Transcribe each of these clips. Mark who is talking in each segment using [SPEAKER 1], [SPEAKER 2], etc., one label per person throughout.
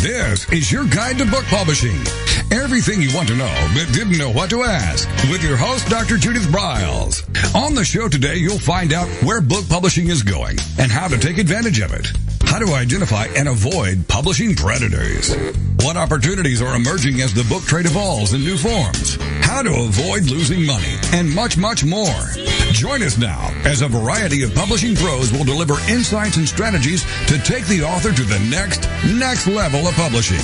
[SPEAKER 1] This is your guide to book publishing. Everything you want to know but didn't know what to ask. With your host, Dr. Judith Briles. On the show today, you'll find out where book publishing is going and how to take advantage of it. How to identify and avoid publishing predators. What opportunities are emerging as the book trade evolves in new forms. How to avoid losing money, and much, much more. Join us now as a variety of publishing pros will deliver insights and strategies to take the author to the next level of publishing.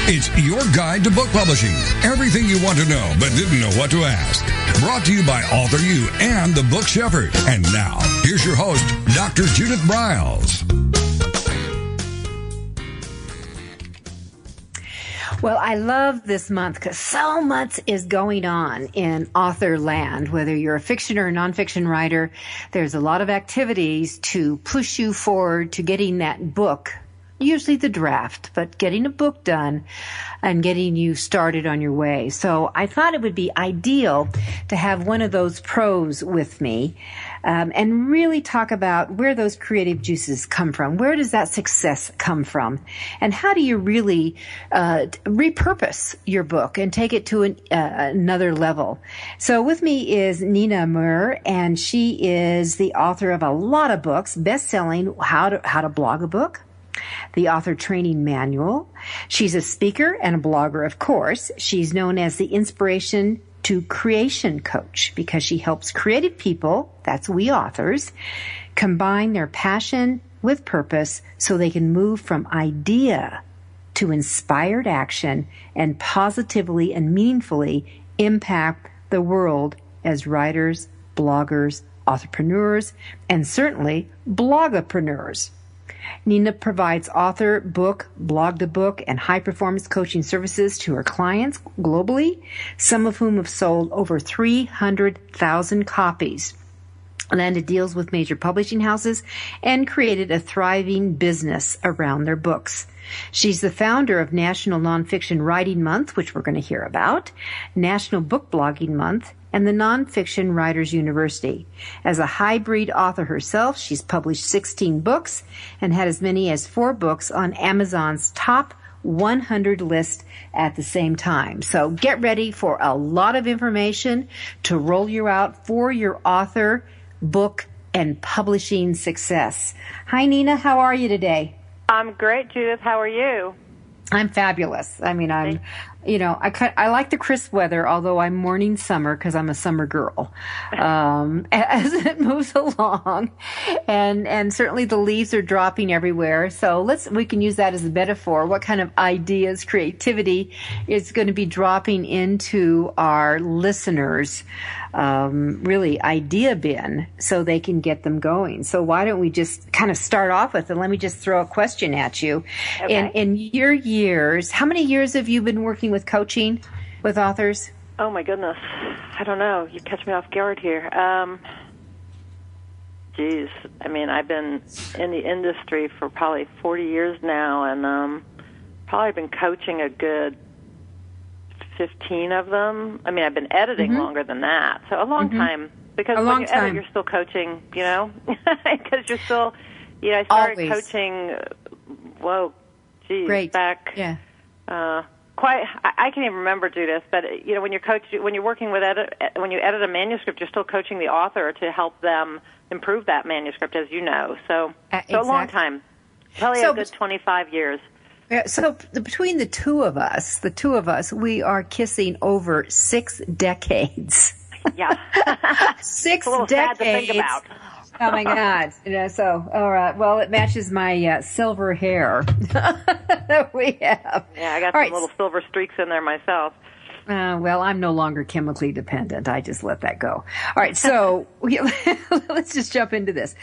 [SPEAKER 1] It's your guide to book publishing. Everything you want to know but didn't know what to ask. Brought to you by AuthorU and the Book Shepherd. And now, here's your host, Dr. Judith Briles.
[SPEAKER 2] Well, I love this month because so much is going on in author land. Whether you're a fiction or a nonfiction writer, there's a lot of activities to push you forward to getting that book, usually the draft, but getting a book done and getting you started on your way. So I thought it would be ideal to have one of those pros with me and really talk about where those creative juices come from. Where does that success come from? And how do you really repurpose your book and take it to another level? So with me is Nina Amir, and she is the author of a lot of books, best-selling How to Blog a Book, the Author Training Manual. She's a speaker and a blogger, of course. She's known as the Inspiration to Creation Coach because she helps creative people, that's we authors, combine their passion with purpose so they can move from idea to inspired action and positively and meaningfully impact the world as writers, bloggers, entrepreneurs, and certainly blogopreneurs. Nina provides author, book, blog-to-book, and high-performance coaching services to her clients globally, some of whom have sold over 300,000 copies, landed deals with major publishing houses, and created a thriving business around their books. She's the founder of National Nonfiction Writing Month, which we're going to hear about, National Book Blogging Month, and the Nonfiction Writers University. As a hybrid author herself, she's published 16 books and had as many as 4 books on Amazon's top 100 list at the same time. So get ready for a lot of information to roll you out for your author, book, and publishing success. Hi, Nina. How are you today?
[SPEAKER 3] I'm great, Judith. How are you?
[SPEAKER 2] I'm fabulous. I mean, I like the crisp weather, although I'm mourning summer because I'm a summer girl. As it moves along, and certainly the leaves are dropping everywhere. So we can use that as a metaphor. What kind of ideas, creativity is going to be dropping into our listeners? Really idea bin so they can get them going. So why don't we just kind of start off with, and let me just throw a question at you.
[SPEAKER 3] Okay.
[SPEAKER 2] In your years, how many years have you been working with coaching with authors?
[SPEAKER 3] Oh my goodness. I don't know. You catch me off guard here. Geez. I mean, I've been in the industry for probably 40 years now, and probably been coaching a good 15 of them. I mean, I've been editing longer than that, so a long time. Because when you edit, you're still coaching, because you're still, I started
[SPEAKER 2] Always.
[SPEAKER 3] Coaching,
[SPEAKER 2] Great.
[SPEAKER 3] back, quite, I can't even remember, Judith, but, when you're working with when you edit a manuscript, you're still coaching the author to help them improve that manuscript, as you know. So a long time, probably a good 25 years.
[SPEAKER 2] So between the two of us, we are kissing over 6 decades.
[SPEAKER 3] Yeah.
[SPEAKER 2] 6
[SPEAKER 3] it's a little
[SPEAKER 2] decades.
[SPEAKER 3] sad to think about.
[SPEAKER 2] Oh my God. So, all right. Well, it matches my silver hair that we have.
[SPEAKER 3] Yeah, I got some little silver streaks in there myself.
[SPEAKER 2] Well, I'm no longer chemically dependent. I just let that go. All right, so let's just jump into this.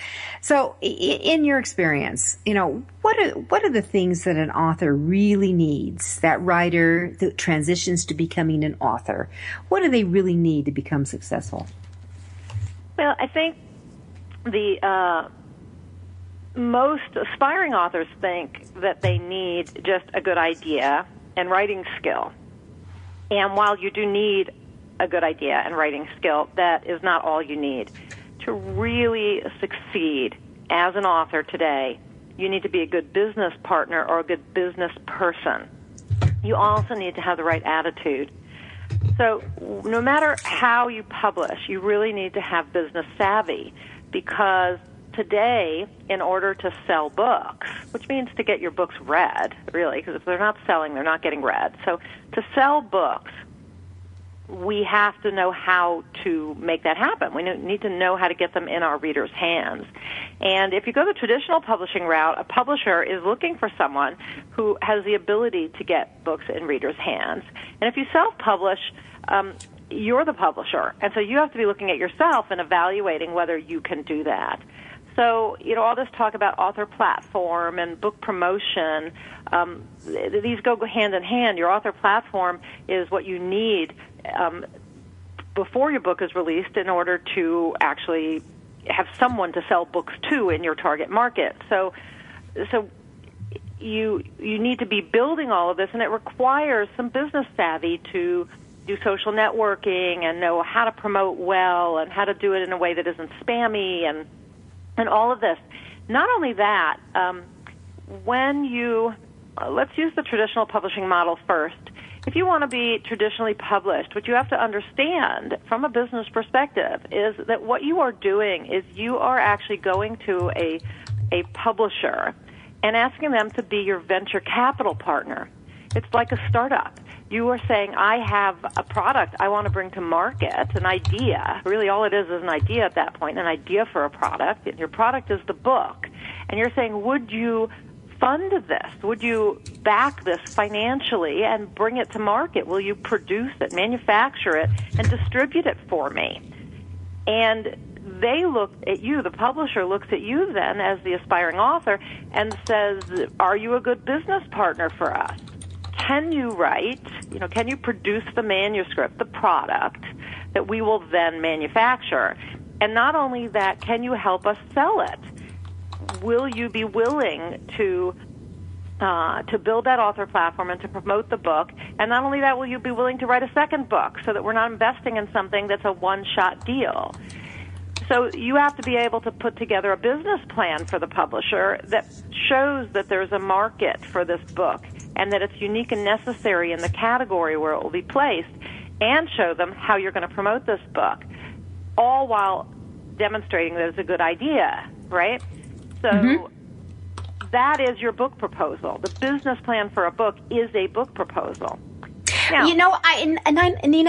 [SPEAKER 2] So, in your experience, what are the things that an author really needs? That writer that transitions to becoming an author, what do they really need to become successful?
[SPEAKER 3] Well, I think the most aspiring authors think that they need just a good idea and writing skill. And while you do need a good idea and writing skill, that is not all you need. To really succeed as an author today, you need to be a good business partner or a good business person. You also need to have the right attitude. So no matter how you publish, you really need to have business savvy, because today, in order to sell books, which means to get your books read, really, because if they're not selling, they're not getting read. So to sell books, we have to know how to make that happen. We need to know how to get them in our readers' hands. And if you go the traditional publishing route, a publisher is looking for someone who has the ability to get books in readers' hands. And if you self-publish, you're the publisher. And so you have to be looking at yourself and evaluating whether you can do that. So, all this talk about author platform and book promotion, these go hand in hand. Your author platform is what you need before your book is released in order to actually have someone to sell books to in your target market. So you need to be building all of this, and it requires some business savvy to do social networking and know how to promote well and how to do it in a way that isn't spammy and all of this. Not only that, let's use the traditional publishing model first. If you want to be traditionally published, what you have to understand from a business perspective is that what you are doing is you are actually going to a publisher and asking them to be your venture capital partner. It's like a startup. You are saying, I have a product I want to bring to market, an idea. Really all it is an idea at that point, an idea for a product. And your product is the book. And you're saying, would you fund this? Would you back this financially and bring it to market? Will you produce it, manufacture it, and distribute it for me? And they look at you, the publisher looks at you then as the aspiring author and says, are you a good business partner for us? Can you write, can you produce the manuscript, the product that we will then manufacture? And not only that, can you help us sell it? Will you be willing to build that author platform and to promote the book? And not only that, will you be willing to write a second book so that we're not investing in something that's a one-shot deal? So you have to be able to put together a business plan for the publisher that shows that there's a market for this book and that it's unique and necessary in the category where it will be placed, and show them how you're going to promote this book, all while demonstrating that it's a good idea, right? So that is your book proposal. The business plan for a book is a book proposal. Now,
[SPEAKER 2] Nina,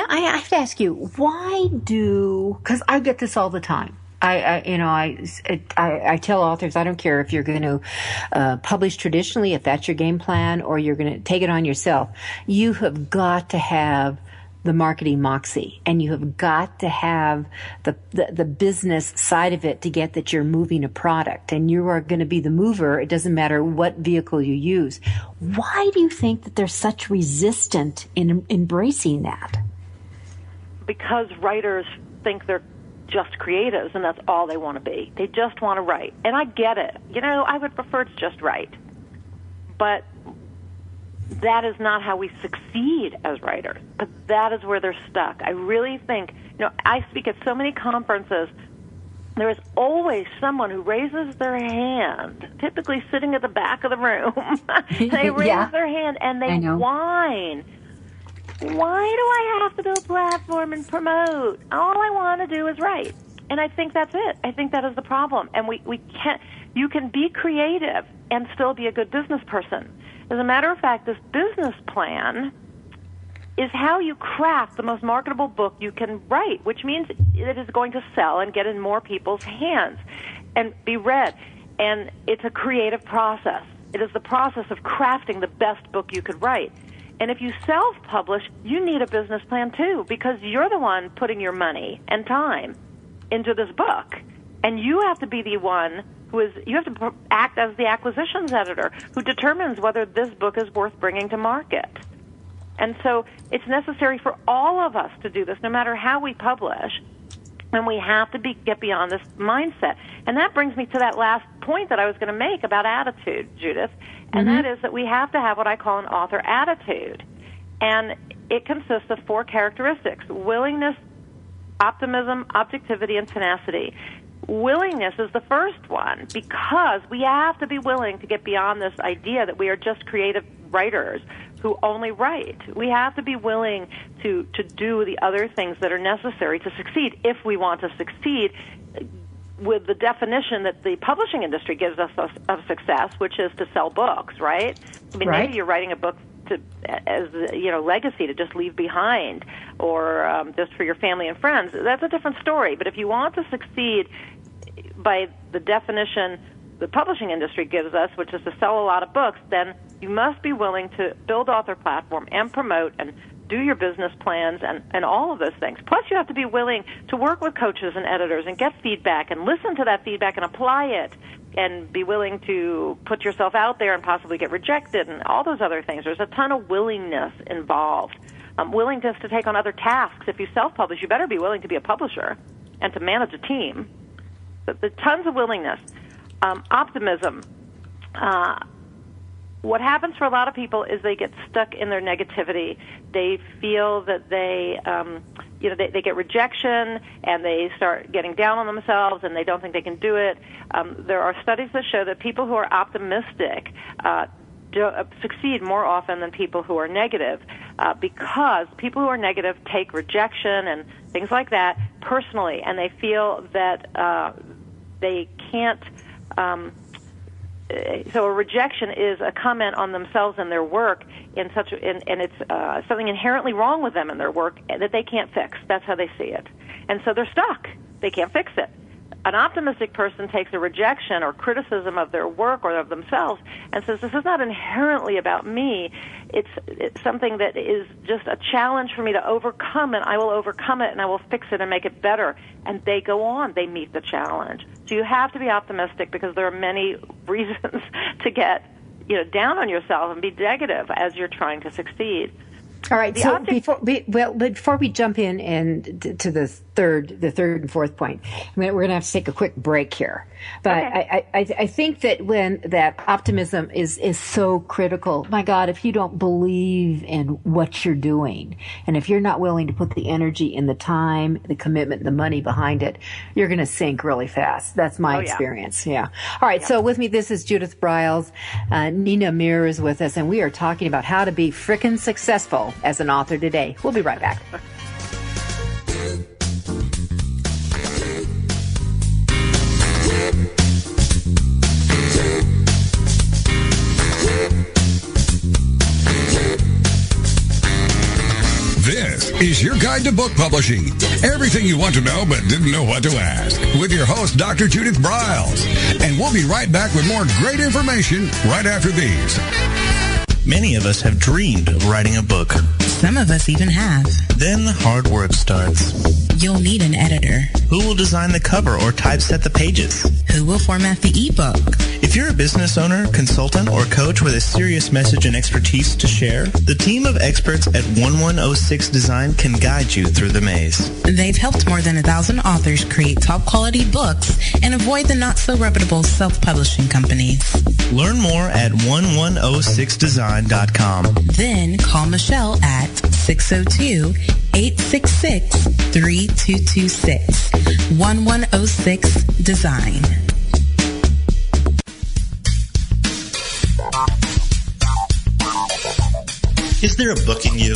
[SPEAKER 2] I have to ask you, because I get this all the time. I tell authors, I don't care if you're going to publish traditionally, if that's your game plan, or you're going to take it on yourself. You have got to have the marketing moxie, and you have got to have the business side of it to get that you're moving a product, and you are going to be the mover. It doesn't matter what vehicle you use. Why do you think that there's such resistance in embracing that?
[SPEAKER 3] Because writers think they're just creatives, and that's all they want to be. They just want to write. And I get it. I would prefer to just write. But that is not how we succeed as writers. But that is where they're stuck. I really think, I speak at so many conferences, there is always someone who raises their hand, typically sitting at the back of the room. They raise their hand and they whine. Why do I have to build a platform and promote? All I want to do is write. And I think that's it. I think that is the problem. And we can't. You can be creative and still be a good business person. As a matter of fact, this business plan is how you craft the most marketable book you can write, which means it is going to sell and get in more people's hands and be read. And it's a creative process. It is the process of crafting the best book you could write. And if you self-publish, you need a business plan too, because you're the one putting your money and time into this book. And you have to be the one you have to act as the acquisitions editor who determines whether this book is worth bringing to market. And so it's necessary for all of us to do this, no matter how we publish. And we have to get beyond this mindset. And that brings me to that last point that I was going to make about attitude, Judith. And that is that we have to have what I call an author attitude. And it consists of 4 characteristics: willingness, optimism, objectivity, and tenacity. willingness is the first one, because we have to be willing to get beyond this idea that we are just creative writers who only write. We have to be willing to do the other things that are necessary to succeed if we want to succeed with the definition that the publishing industry gives us of success, which is to sell books, right? I mean, maybe you're writing a book as legacy to just leave behind, or just for your family and friends. That's a different story. But if you want to succeed by the definition the publishing industry gives us, which is to sell a lot of books, then you must be willing to build author platform and promote and do your business plans and all of those things. Plus, you have to be willing to work with coaches and editors and get feedback and listen to that feedback and apply it, and be willing to put yourself out there and possibly get rejected and all those other things. There's a ton of willingness involved. Willingness to take on other tasks. If you self-publish, you better be willing to be a publisher and to manage a team. But there's tons of willingness. Optimism. What happens for a lot of people is they get stuck in their negativity. They feel that they get rejection, and they start getting down on themselves, and they don't think they can do it. There are studies that show that people who are optimistic succeed more often than people who are negative, because people who are negative take rejection and things like that personally, and they feel that they can't. So a rejection is a comment on themselves and their work, and it's something inherently wrong with them in their work that they can't fix. That's how they see it. And so they're stuck. They can't fix it. An optimistic person takes a rejection or criticism of their work or of themselves and says, this is not inherently about me. It's something that is just a challenge for me to overcome, and I will overcome it, and I will fix it and make it better. And they go on. They meet the challenge. So you have to be optimistic, because there are many reasons to get down on yourself and be negative as you're trying to succeed.
[SPEAKER 2] All right. Before we jump in and to the third and fourth point, we're going to have to take a quick break here. But okay. I think that when that optimism is so critical, my God, if you don't believe in what you're doing, and if you're not willing to put the energy and the time, the commitment, and the money behind it, you're going to sink really fast. That's my experience. Yeah. All right. Yeah. So with me, this is Judith Briles. Nina Amir is with us, and we are talking about how to be frickin' successful as an author today. We'll be right back.
[SPEAKER 1] This is your guide to book publishing. Everything you want to know but didn't know what to ask. With your host, Dr. Judith Briles. And we'll be right back with more great information right after these.
[SPEAKER 4] Many of us have dreamed of writing a book.
[SPEAKER 5] Some of us even have.
[SPEAKER 4] Then the hard work starts.
[SPEAKER 5] You'll need an editor.
[SPEAKER 4] Who will design the cover or typeset the pages?
[SPEAKER 5] Who will format the ebook?
[SPEAKER 4] If you're a business owner, consultant, or coach with a serious message and expertise to share, the team of experts at 1106 Design can guide you through the maze.
[SPEAKER 5] They've helped more than 1,000 authors create top-quality books and avoid the not-so-reputable self-publishing companies.
[SPEAKER 4] Learn more at 1106design.com.
[SPEAKER 5] Then call Michelle at 602-866-3226. 1106 Design.
[SPEAKER 6] Is there a book in you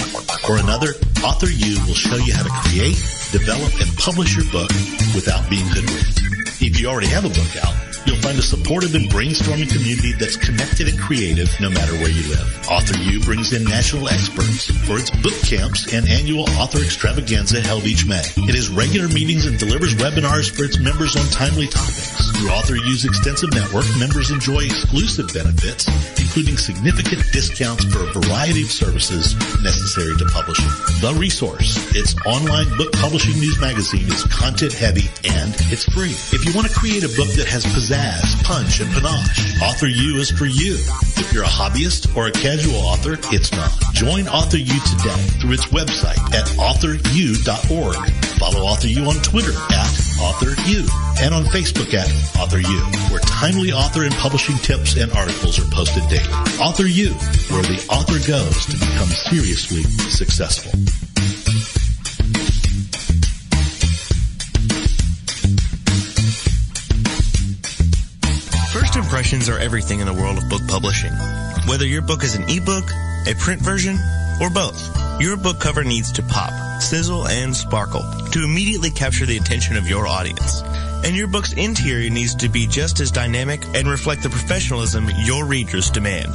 [SPEAKER 6] or another? AuthorU will show you how to create, develop, and publish your book without being hoodwinked. If you already have a book out, you'll find a supportive and brainstorming community that's connected and creative no matter where you live. AuthorU brings in national experts for its book camps and annual author extravaganza held each May. It has regular meetings and delivers webinars for its members on timely topics. Through AuthorU's extensive network, members enjoy exclusive benefits, including significant discounts for a variety of services necessary to publishing. The Resource, its online book publishing news magazine, is content-heavy and it's free. If you want to create a book that has pizzazz, punch, and panache, AuthorU is for you. If you're a hobbyist or a casual author, it's not. Join AuthorU today through its website at AuthorU.org. Follow AuthorU on Twitter at AuthorU and on Facebook at AuthorU, where timely author and publishing tips and articles are posted daily. AuthorU, where the author goes to become seriously successful.
[SPEAKER 4] impressions are everything in the world of book publishing. Whether your book is an ebook, a print version, or both, your book cover needs to pop, sizzle, and sparkle to immediately capture the attention of your audience. And your book's interior needs to be just as dynamic and reflect the professionalism your readers demand.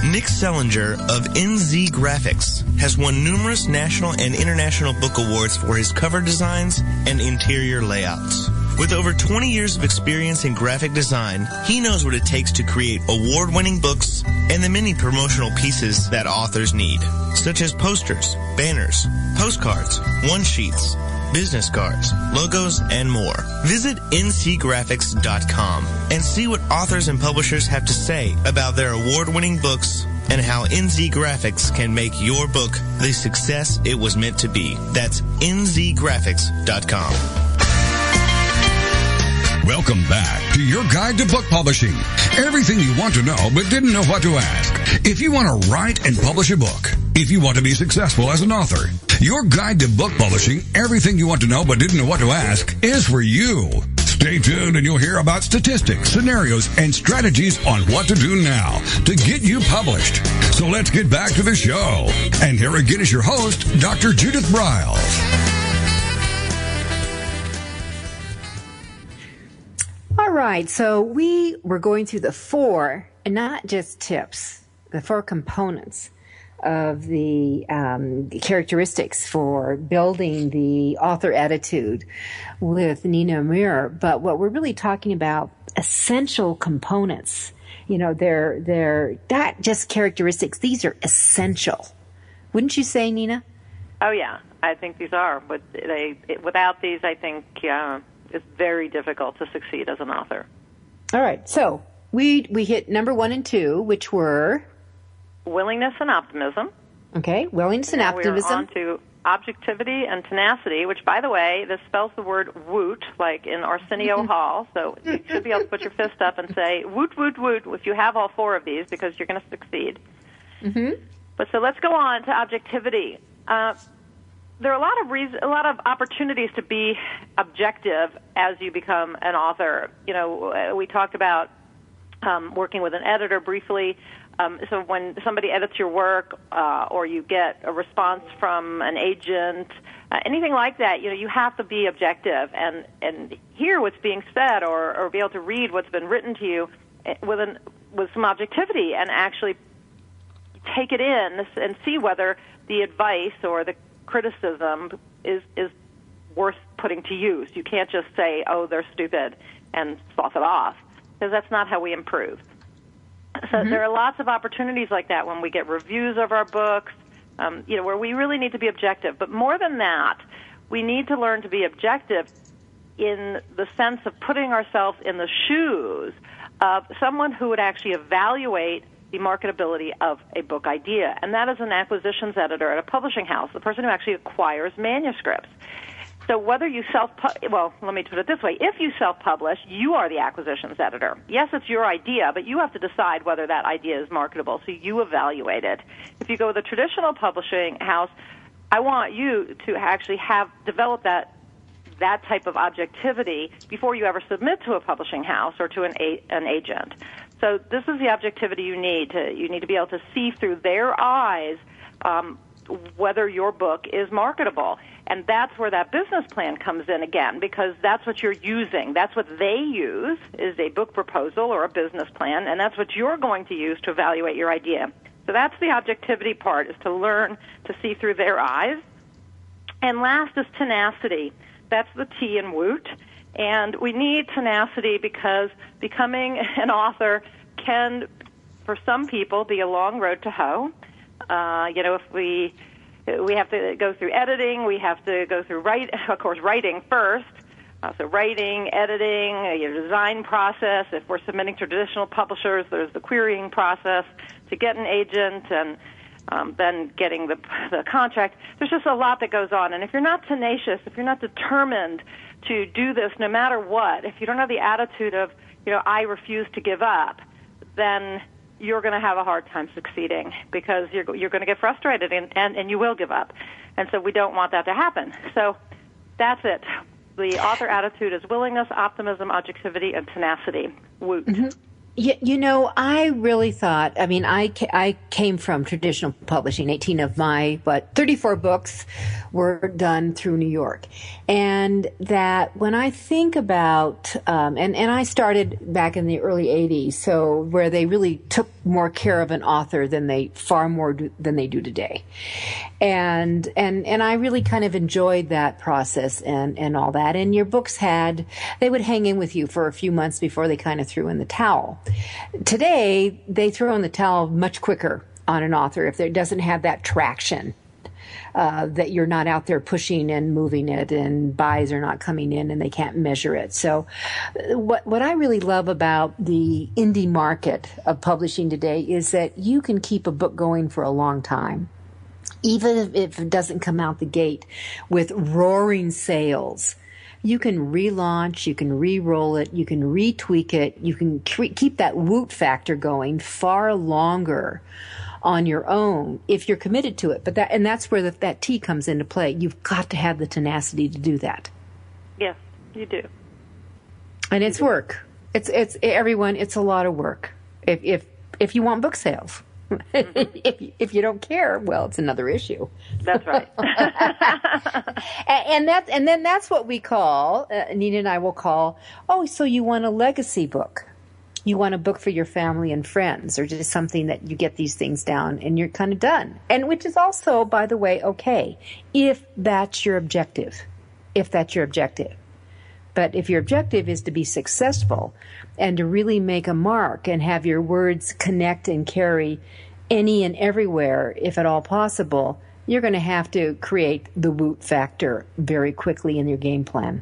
[SPEAKER 4] Nick Sellinger of NZ Graphics has won numerous national and international book awards for his cover designs and interior layouts. With over 20 years of experience in graphic design, he knows what it takes to create award-winning books and the many promotional pieces that authors need, such as posters, banners, postcards, one-sheets, business cards, logos, and more. Visit ncgraphics.com and see what authors and publishers have to say about their award-winning books and how NZ Graphics can make your book the success it was meant to be. That's nzgraphics.com.
[SPEAKER 1] Welcome back to your guide to book publishing. Everything you want to know but didn't know what to ask. If you want to write and publish a book, if you want to be successful as an author, your guide to book publishing, everything you want to know but didn't know what to ask, is for you. Stay tuned and you'll hear about statistics, scenarios, and strategies on what to do now to get you published. So let's get back to the show. And here again is your host, Dr. Judith Briles.
[SPEAKER 2] All right, so we were going through the 4, and not just tips, the 4 components of the characteristics for building the author attitude with Nina Amir. But what we're really talking about, essential components. You know, they're not just characteristics; these are essential. Wouldn't you say, Nina?
[SPEAKER 3] Oh yeah, I think these are. But without these, I think it's very difficult to succeed as an author.
[SPEAKER 2] All right, so we hit number 1 and 2, which were
[SPEAKER 3] willingness and optimism.
[SPEAKER 2] Okay, willingness and optimism.
[SPEAKER 3] We're on to objectivity and tenacity, which, by the way, this spells the word woot, like in Arsenio Hall. So you should be able to put your fist up and say woot, woot, woot if you have all 4 of these, because you're going to succeed. Mm-hmm. But so let's go on to objectivity. There are a lot of opportunities to be objective as you become an author. You know, we talked about working with an editor briefly. So when somebody edits your work or you get a response from an agent, anything like that, you know, you have to be objective and hear what's being said or be able to read what's been written to you with some objectivity and actually take it in and see whether the advice or the criticism is worth putting to use. You can't just say, oh, they're stupid and slough it off, because that's not how we improve. So there are lots of opportunities like that when we get reviews of our books, you know, where we really need to be objective. But more than that, we need to learn to be objective in the sense of putting ourselves in the shoes of someone who would actually evaluate the marketability of a book idea. And that is an acquisitions editor at a publishing house, the person who actually acquires manuscripts. So whether you let me put it this way. If you self-publish, you are the acquisitions editor. Yes, it's your idea, but you have to decide whether that idea is marketable, so you evaluate it. If you go with a traditional publishing house, I want you to actually develop that type of objectivity before you ever submit to a publishing house or to an agent. So this is the objectivity you need. You need to be able to see through their eyes whether your book is marketable. And that's where that business plan comes in again, because that's what you're using. That's what they use, is a book proposal or a business plan, and that's what you're going to use to evaluate your idea. So that's the objectivity part, is to learn to see through their eyes. And last is tenacity. That's the T in woot. And we need tenacity because becoming an author can, for some people, be a long road to hoe. You know, if we have to go through editing, we have to go through writing first. So writing, editing, your design process. If we're submitting to traditional publishers, there's the querying process to get an agent and then getting the contract. There's just a lot that goes on. And if you're not tenacious, if you're not determined to do this no matter what, if you don't have the attitude of, you know, I refuse to give up, then you're going to have a hard time succeeding, because you're going to get frustrated and you will give up. And so we don't want that to happen. So that's it. The author attitude is willingness, optimism, objectivity, and tenacity. Woot. Mm-hmm.
[SPEAKER 2] I really thought, I came from traditional publishing. 18 of my, 34 books were done through New York. And that when I think about, and I started back in the early 80s, so where they really took more care of an author than they do today. And I really kind of enjoyed that process and all that. And your books they would hang in with you for a few months before they kind of threw in the towel. Today, they throw in the towel much quicker on an author if it doesn't have that traction, that you're not out there pushing and moving it and buys are not coming in and they can't measure it. So what I really love about the indie market of publishing today is that you can keep a book going for a long time, even if it doesn't come out the gate with roaring sales. You can relaunch, you can re-roll it, you can retweak it, you can keep that woot factor going far longer on your own if you're committed to it. And that's where that T comes into play. You've got to have the tenacity to do that.
[SPEAKER 3] Yes, you do.
[SPEAKER 2] And it's work. It's everyone. It's a lot of work. If you want book sales. If you don't care, well, it's another issue.
[SPEAKER 3] That's right.
[SPEAKER 2] and then that's what we call, Nina and I will call, so you want a legacy book. You want a book for your family and friends, or just something that you get these things down and you're kind of done. And which is also, by the way, okay, if that's your objective. But if your objective is to be successful and to really make a mark and have your words connect and carry any and everywhere, if at all possible, you're going to have to create the woot factor very quickly in your game plan.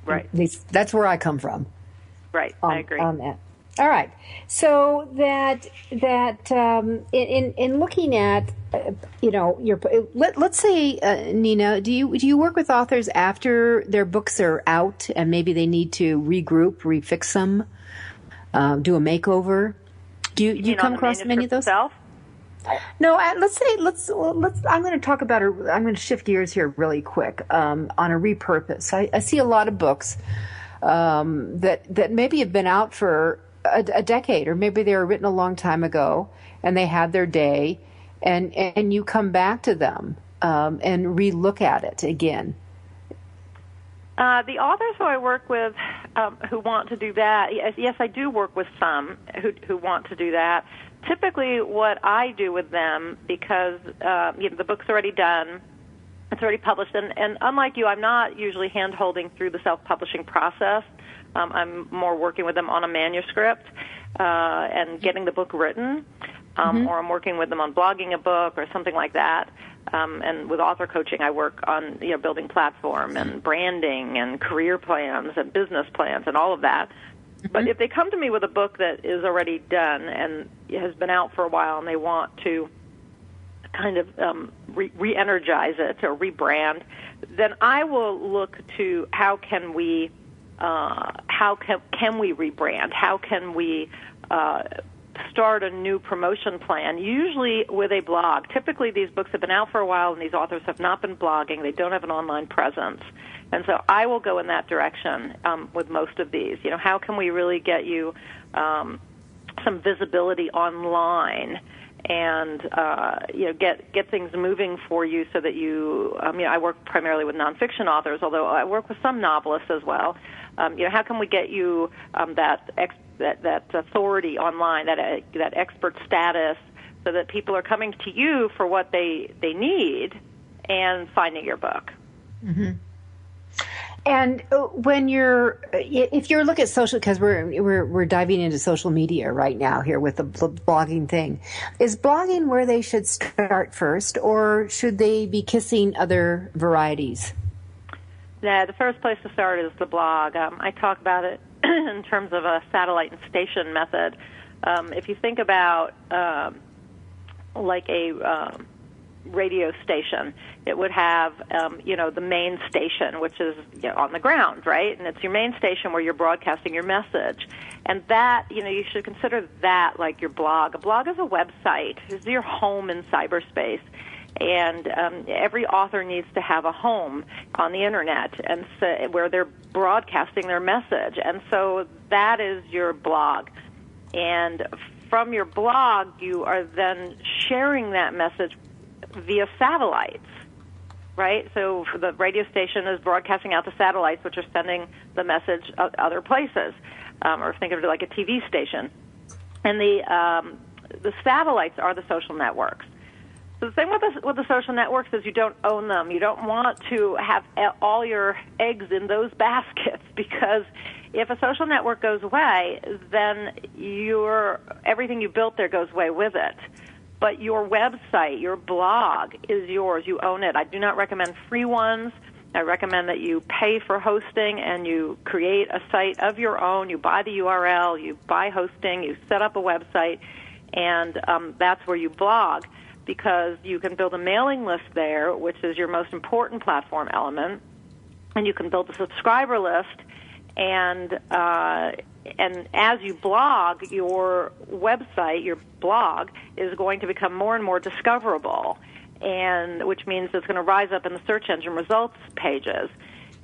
[SPEAKER 3] Right.
[SPEAKER 2] That's where I come from.
[SPEAKER 3] Right. I agree.
[SPEAKER 2] On that. All right. So that in looking at let's say Nina, do you work with authors after their books are out and maybe they need to regroup, refix them, do a makeover? Do you come across many of those?
[SPEAKER 3] Itself?
[SPEAKER 2] No. Let's. I'm going to talk about. I'm going to shift gears here really quick on a repurpose. I see a lot of books that maybe have been out for a decade, or maybe they were written a long time ago and they had their day, and you come back to them and re-look at it again.
[SPEAKER 3] The authors who I work with who want to do that, yes, I do work with some who want to do that. Typically what I do with them, because the book's already done, it's already published, and unlike you, I'm not usually hand-holding through the self-publishing process. I'm more working with them on a manuscript and getting the book written, or I'm working with them on blogging a book or something like that. And with author coaching, I work on building platform and branding and career plans and business plans and all of that. But if they come to me with a book that is already done and has been out for a while and they want to kind of re-energize it or rebrand, then I will look to how can we rebrand? How can we start a new promotion plan, usually with a blog. Typically, these books have been out for a while, and these authors have not been blogging. They don't have an online presence. And so I will go in that direction with most of these. How can we really get you some visibility online and get things moving for you so that you, I work primarily with nonfiction authors, although I work with some novelists as well. How can we get you that authority online, that expert status, so that people are coming to you for what they need and finding your book.
[SPEAKER 2] Mm-hmm. And if you're looking at social, because we're diving into social media right now here with the blogging thing, is blogging where they should start first, or should they be kissing other varieties?
[SPEAKER 3] Yeah, the first place to start is the blog. I talk about it in terms of a satellite and station method. If you think about like a radio station, it would have the main station, which is on the ground, right? And it's your main station where you're broadcasting your message. And that, you should consider that like your blog. A blog is a website. It's your home in cyberspace. And every author needs to have a home on the internet, and so, where they're broadcasting their message. And so that is your blog. And from your blog, you are then sharing that message via satellites, right? So the radio station is broadcasting out to satellites, which are sending the message other places, or think of it like a TV station. And the satellites are the social networks. So the thing with the social networks is you don't own them. You don't want to have all your eggs in those baskets, because if a social network goes away, then everything you built there goes away with it. But your website, your blog, is yours. You own it. I do not recommend free ones. I recommend that you pay for hosting and you create a site of your own. You buy the URL, you buy hosting, you set up a website, and that's where you blog, because you can build a mailing list there, which is your most important platform element, and you can build a subscriber list, and as you blog, your website, your blog, is going to become more and more discoverable, and which means it's going to rise up in the search engine results pages.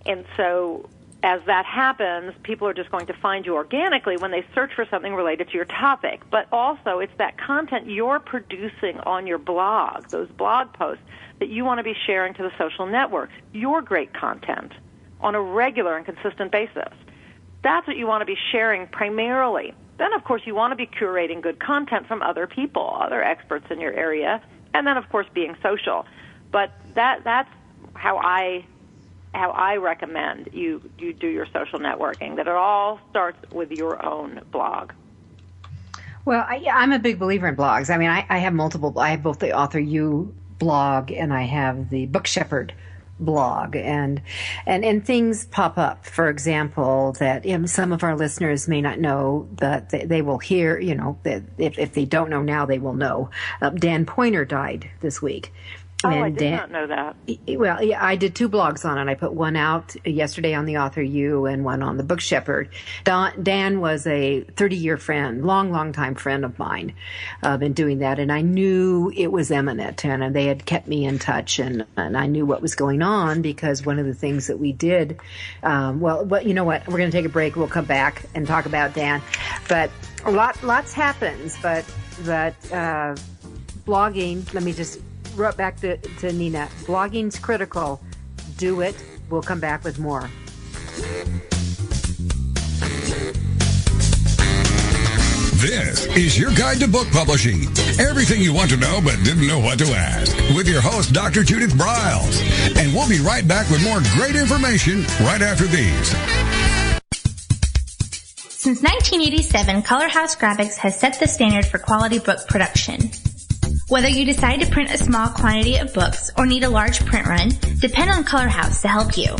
[SPEAKER 3] And so as that happens, people are just going to find you organically when they search for something related to your topic. But also, it's that content you're producing on your blog, those blog posts, that you want to be sharing to the social networks, your great content on a regular and consistent basis. That's what you want to be sharing primarily. Then, of course, you want to be curating good content from other people, other experts in your area, and then, of course, being social. But that's how I recommend you do your social networking, that it all starts with your own blog.
[SPEAKER 2] Well, I'm a big believer in blogs. I mean, I have multiple. I have both the AuthorU blog and I have the Book Shepherd blog, and things pop up. For example, that some of our listeners may not know, that they will hear, that if they don't know now, they will know. Dan Poynter died this week.
[SPEAKER 3] Oh, I did not know that.
[SPEAKER 2] Well, yeah, I did 2 blogs on it. I put one out yesterday on the AuthorU and one on the Book Shepherd. Dan was a 30-year friend, long time friend of mine, in doing that, and I knew it was imminent, and they had kept me in touch, and I knew what was going on, because one of the things that we did, well, you know what? We're going to take a break. We'll come back and talk about Dan, but lots happens, but blogging. Let me just back to Nina. Blogging's critical. Do it. We'll come back with more.
[SPEAKER 1] This is your guide to book publishing. Everything you want to know but didn't know what to ask. With your host, Dr. Judith Briles. And we'll be right back with more great information right after these.
[SPEAKER 7] Since 1987, Color House Graphics has set the standard for quality book production. Whether you decide to print a small quantity of books or need a large print run, depend on Color House to help you.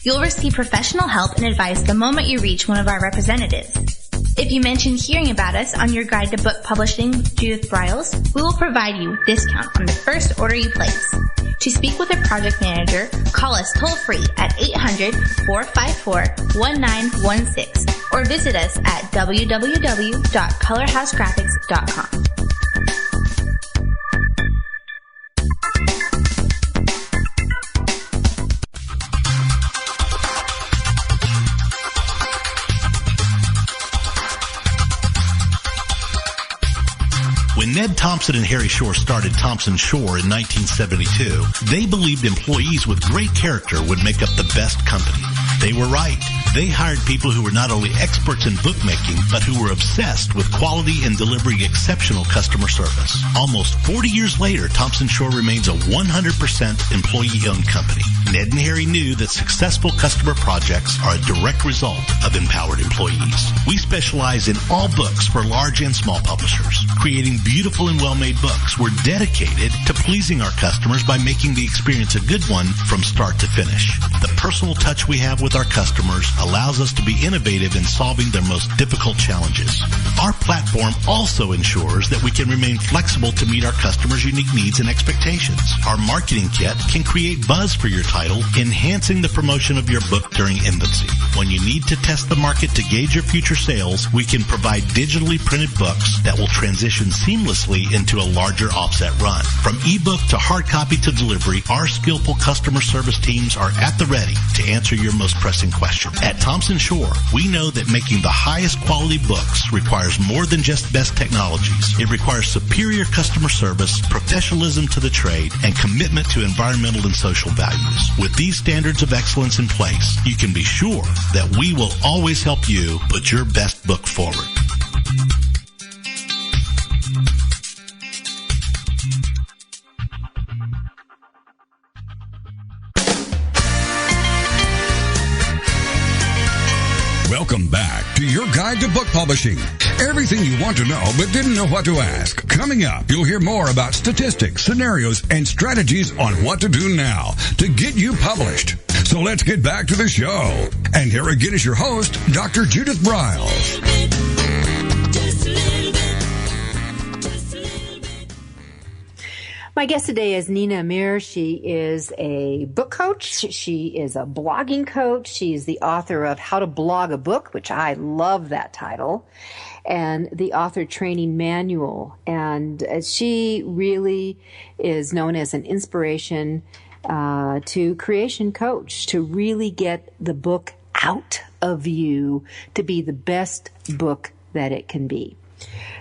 [SPEAKER 7] You'll receive professional help and advice the moment you reach one of our representatives. If you mention hearing about us on your guide to book publishing with Judith Briles, we will provide you a discount on the first order you place. To speak with a project manager, call us toll-free at 800-454-1916 or visit us at www.colorhousegraphics.com.
[SPEAKER 6] When Ned Thompson and Harry Shore started Thompson Shore in 1972, they believed employees with great character would make up the best company. They were right. They hired people who were not only experts in bookmaking, but who were obsessed with quality and delivering exceptional customer service. Almost 40 years later, Thompson Shore remains a 100% employee-owned company. Ned and Harry knew that successful customer projects are a direct result of empowered employees. We specialize in all books for large and small publishers. Creating beautiful and well-made books, we're dedicated to pleasing our customers by making the experience a good one from start to finish. The personal touch we have with our customers allows us to be innovative in solving their most difficult challenges. Our platform also ensures that we can remain flexible to meet our customers' unique needs and expectations. Our marketing kit can create buzz for your title title, Enhancing the Promotion of Your Book During Infancy. When you need to test the market to gauge your future sales, we can provide digitally printed books that will transition seamlessly into a larger offset run. From ebook to hard copy to delivery, our skillful customer service teams are at the ready to answer your most pressing question. At Thompson Shore, we know that making the highest quality books requires more than just best technologies. It requires superior customer service, professionalism to the trade, and commitment to environmental and social values. With these standards of excellence in place, you can be sure that we will always help you put your best book forward.
[SPEAKER 1] Welcome back to your guide to book publishing. Everything you want to know but didn't know what to ask. Coming up, you'll hear more about statistics, scenarios, and strategies on what to do now to get you published. So let's get back to the show. And here again is your host, Dr. Judith Briles.
[SPEAKER 2] My guest today is Nina Amir. She is a book coach. She is a blogging coach. She is the author of How to Blog a Book, which I love that title, and the Author Training Manual. And she really is known as an inspiration to creation coach, to really get the book out of you to be the best book that it can be.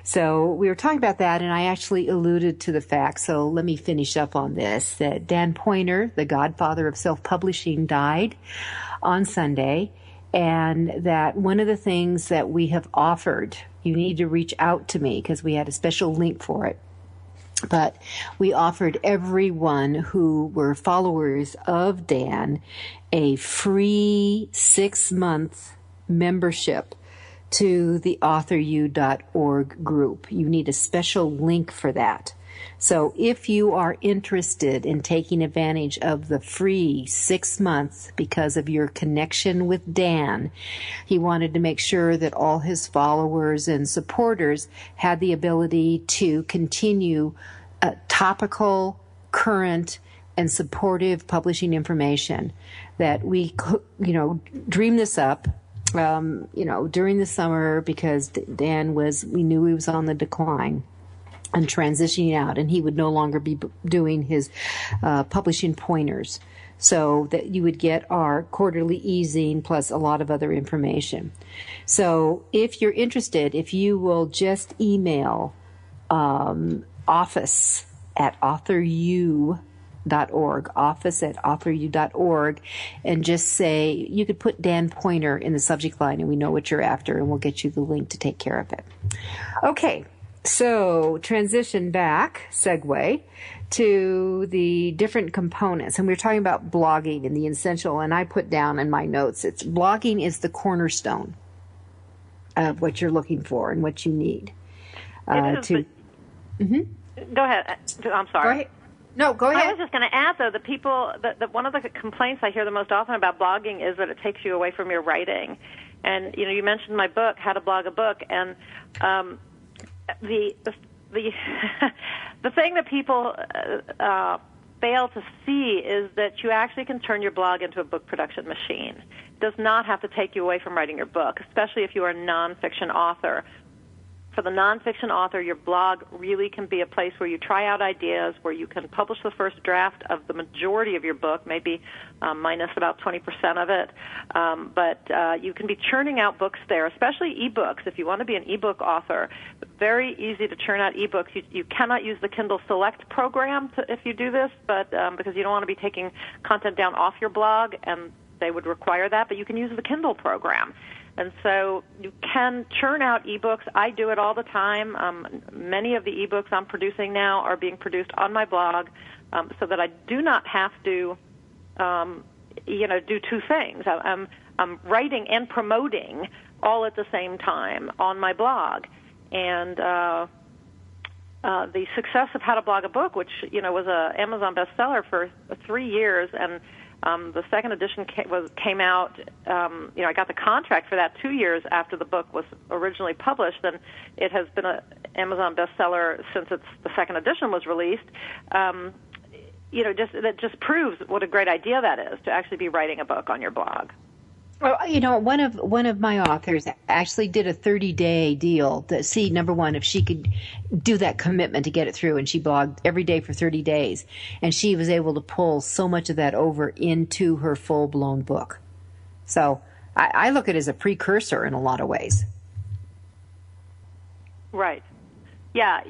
[SPEAKER 2] So we were talking about that, and I actually alluded to the fact, so let me finish up on this, that Dan Poynter, the godfather of self-publishing, died on Sunday, and that one of the things that we have offered, you need to reach out to me because we had a special link for it, but we offered everyone who were followers of Dan a free 6-month membership to the AuthorU.org group. You need a special link for that. So if you are interested in taking advantage of the free 6 months because of your connection with Dan, he wanted to make sure that all his followers and supporters had the ability to continue topical, current, and supportive publishing information. That we, dream this up during the summer because Dan we knew he was on the decline and transitioning out, and he would no longer be doing his publishing pointers. So that you would get our quarterly e-zine plus a lot of other information. So if you're interested, if you will just email office at AuthorU.org, office at AuthorU.org, and just say, you could put Dan Poynter in the subject line and we know what you're after, and we'll get you the link to take care of it. Okay, so transition back, segue, to the different components. And we were talking about blogging and the essential, and I put down in my notes, blogging is the cornerstone of what you're looking for and what you need.
[SPEAKER 3] Go ahead. I'm sorry.
[SPEAKER 2] Go ahead. No, go ahead.
[SPEAKER 3] I was just going to add, though, that one of the complaints I hear the most often about blogging is that it takes you away from your writing. And, you mentioned my book, How to Blog a Book, and the thing that people fail to see is that you actually can turn your blog into a book production machine. It does not have to take you away from writing your book, especially if you are a nonfiction author. For the nonfiction author, your blog really can be a place where you try out ideas, where you can publish the first draft of the majority of your book, maybe minus about 20% of it. But you can be churning out books there, especially ebooks. If you want to be an ebook author, very easy to churn out ebooks. You cannot use the Kindle Select program if you do this, but because you don't want to be taking content down off your blog, and they would require that, but you can use the Kindle program. And so you can churn out ebooks. I do it all the time. Many of the ebooks I'm producing now are being produced on my blog, so that I do not have to, do two things. I'm writing and promoting all at the same time on my blog. And the success of How to Blog a Book, which was an Amazon bestseller for 3 years, and the second edition came out. I got the contract for that 2 years after the book was originally published, and it has been an Amazon bestseller since the second edition was released. that just proves what a great idea that is, to actually be writing a book on your blog.
[SPEAKER 2] Well, one of my authors actually did a 30-day deal to see, number one, if she could do that commitment to get it through, and she blogged every day for 30 days, and she was able to pull so much of that over into her full-blown book. So I look at it as a precursor in a lot of ways.
[SPEAKER 3] Right. Yeah.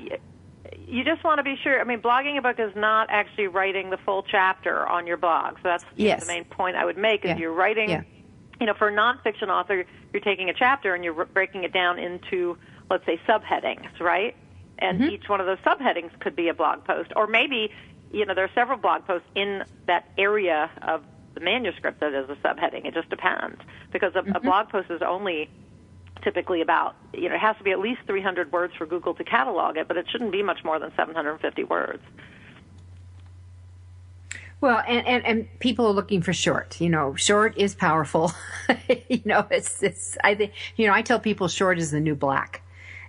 [SPEAKER 3] You just want to be sure. I mean, blogging a book is not actually writing the full chapter on your blog. So that's the main point I would make, is you're writing, for a nonfiction author, you're taking a chapter and you're breaking it down into, let's say, subheadings, right? And each one of those subheadings could be a blog post. Or maybe, there are several blog posts in that area of the manuscript that is a subheading. It just depends. Because a blog post is only typically about, it has to be at least 300 words for Google to catalog it, but it shouldn't be much more than 750 words.
[SPEAKER 2] Well, and people are looking for short. Short is powerful. I think, I tell people short is the new black.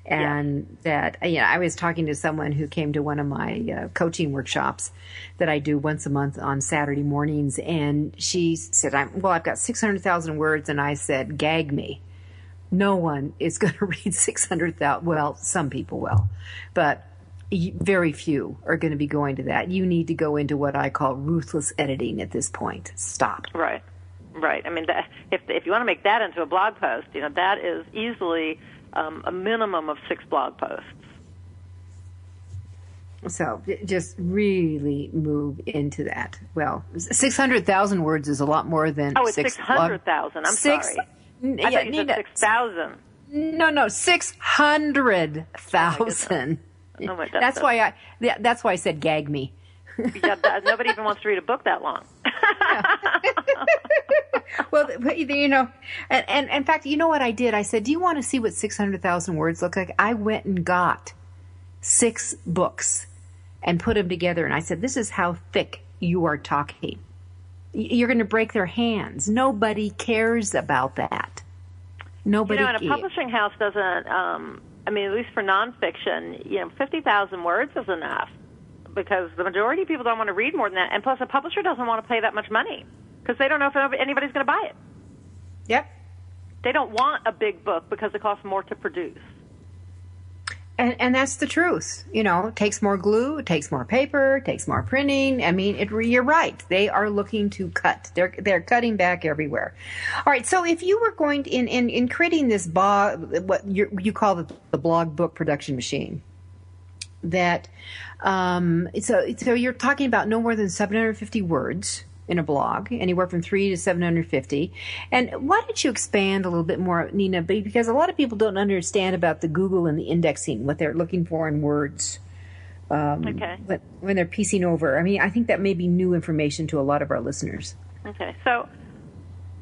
[SPEAKER 2] And that, I was talking to someone who came to one of my coaching workshops that I do once a month on Saturday mornings, and she said, I've got 600,000 words, and I said, gag me. No one is going to read 600,000. Well, some people will, but very few are going to be going to that. You need to go into what I call ruthless editing at this point. Stop.
[SPEAKER 3] Right. I mean, if you want to make that into a blog post, that is easily a minimum of 6 blog posts.
[SPEAKER 2] So just really move into that. Well, 600,000 words is a lot more than
[SPEAKER 3] it's 600,000. I'm sorry. I thought you said 6,000.
[SPEAKER 2] No, 600,000.
[SPEAKER 3] Oh my,
[SPEAKER 2] that's why I said gag me.
[SPEAKER 3] Nobody even wants to read a book that long.
[SPEAKER 2] Well, and in fact, you know what I did? I said, do you want to see what 600,000 words look like? I went and got 6 books and put them together, and I said, this is how thick you are talking. You're going to break their hands. Nobody cares about that. Nobody
[SPEAKER 3] and a publishing house doesn't, at least for nonfiction, 50,000 words is enough, because the majority of people don't want to read more than that. And plus, a publisher doesn't want to pay that much money because they don't know if anybody's going to buy it.
[SPEAKER 2] Yep.
[SPEAKER 3] They don't want a big book because it costs more to produce.
[SPEAKER 2] And that's the truth. It takes more glue, it takes more paper, it takes more printing. I mean, you're right. They are looking to cut. They're cutting back everywhere. All right. So if you were going to, in creating this what you call the blog book production machine, that so you're talking about no more than 750 words in a blog, anywhere from 3 to 750. And why don't you expand a little bit more, Nina? Because a lot of people don't understand about the Google and the indexing, what they're looking for in words. When they're piecing over. I think that may be new information to a lot of our listeners.
[SPEAKER 3] Okay. So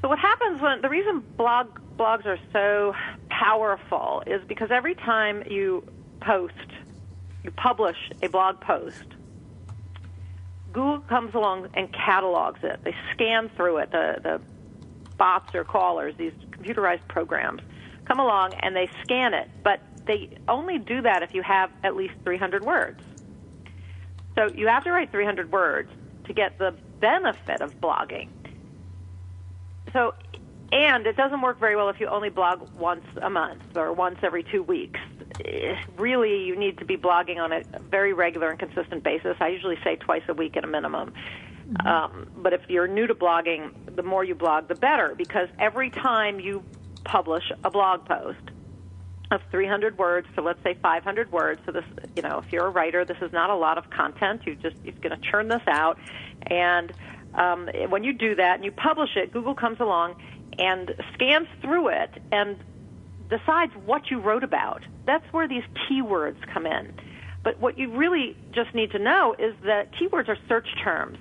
[SPEAKER 3] what happens the reason blogs are so powerful is because every time you publish a blog post, Google comes along and catalogs it. They scan through it. The bots or crawlers, these computerized programs, come along and they scan it. But they only do that if you have at least 300 words. So you have to write 300 words to get the benefit of blogging. And it doesn't work very well if you only blog once a month or once every 2 weeks. Really, you need to be blogging on a very regular and consistent basis. I usually say twice a week at a minimum. But if you're new to blogging, the more you blog, the better, because every time you publish a blog post of 300 words to, let's say, 500 words, so this, if you're a writer, this is not a lot of content. You're going to churn this out. And when you do that and you publish it, Google comes along and scans through it and decides what you wrote about. That's where these keywords come in. But what you really just need to know is that keywords are search terms.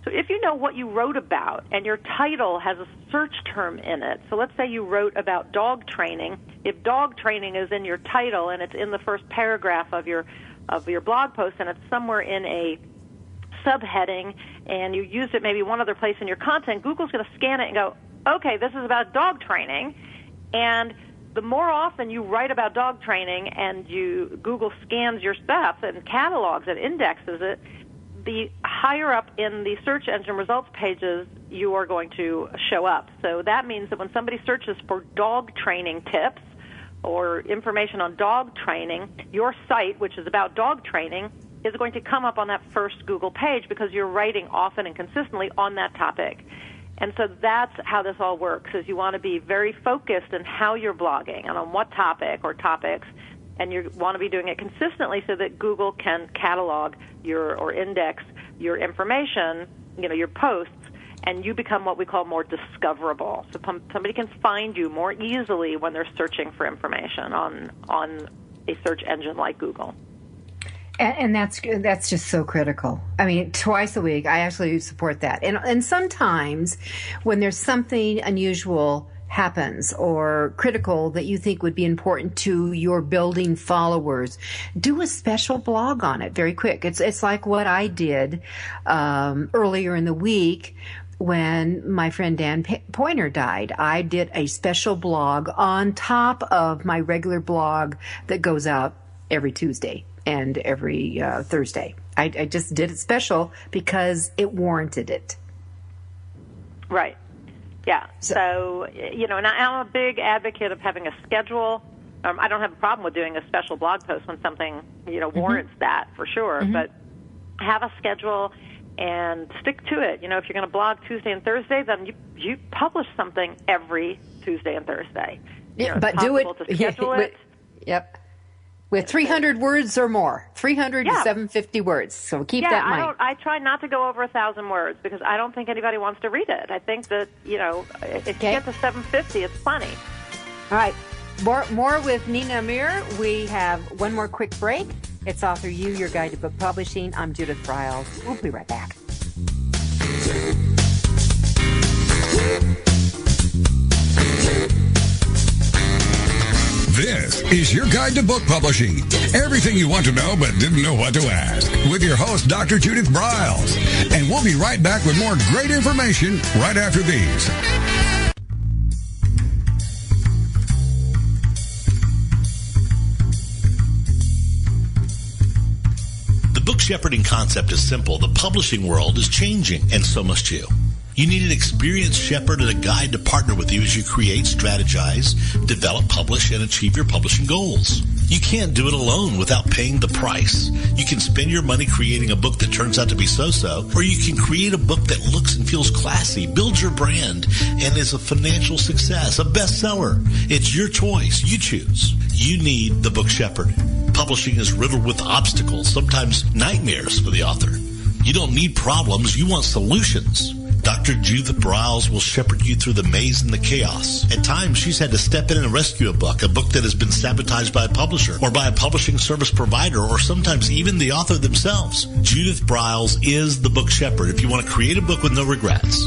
[SPEAKER 3] So if you know what you wrote about and your title has a search term in it, so let's say you wrote about dog training, if dog training is in your title and it's in the first paragraph of your blog post and it's somewhere in a subheading and you use it maybe one other place in your content, Google's going to scan it and go, okay, this is about dog training, and the more often you write about dog training and Google scans your stuff and catalogs it, indexes it, the higher up in the search engine results pages you are going to show up. So that means that when somebody searches for dog training tips or information on dog training, your site, which is about dog training, is going to come up on that first Google page because you're writing often and consistently on that topic. And so that's how this all works, is you want to be very focused in how you're blogging and on what topic or topics, and you want to be doing it consistently so that Google can catalog or index your information, your posts, and you become what we call more discoverable. So somebody can find you more easily when they're searching for information on a search engine like Google.
[SPEAKER 2] And that's just so critical. I mean, twice a week, I actually support that. And sometimes when there's something unusual happens or critical that you think would be important to your building followers, do a special blog on it very quick. It's like what I did earlier in the week when my friend Dan Pointer died. I did a special blog on top of my regular blog that goes out every Tuesday and every Thursday. I just did it special because it warranted it.
[SPEAKER 3] Right. Yeah. So and I'm a big advocate of having a schedule. I don't have a problem with doing a special blog post when something, warrants that for sure. Mm-hmm. But have a schedule and stick to it. If you're going to blog Tuesday and Thursday, then you publish something every Tuesday and Thursday.
[SPEAKER 2] Yeah, but do it.
[SPEAKER 3] To schedule it.
[SPEAKER 2] Yep. With 300 words or more, 300 to 750 words. So keep that in mind.
[SPEAKER 3] I try not to go over 1,000 words because I don't think anybody wants to read it. I think that, if you get to 750, it's plenty.
[SPEAKER 2] All right. More with Nina Amir. We have one more quick break. It's AuthorU, your guide to book publishing. I'm Judith Briles. We'll be right back.
[SPEAKER 1] This is your guide to book publishing. Everything you want to know but didn't know what to ask. With your host, Dr. Judith Briles. And we'll be right back with more great information right after these.
[SPEAKER 6] The book shepherding concept is simple. The publishing world is changing, and so must you. You need an experienced shepherd and a guide to partner with you as you create, strategize, develop, publish, and achieve your publishing goals. You can't do it alone without paying the price. You can spend your money creating a book that turns out to be so-so, or you can create a book that looks and feels classy, builds your brand, and is a financial success, a bestseller. It's your choice. You choose. You need the book shepherd. Publishing is riddled with obstacles, sometimes nightmares for the author. You don't need problems. You want solutions. Dr. Judith Briles will shepherd you through the maze and the chaos. At times, she's had to step in and rescue a book that has been sabotaged by a publisher or by a publishing service provider or sometimes even the author themselves. Judith Briles is the book shepherd if you want to create a book with no regrets.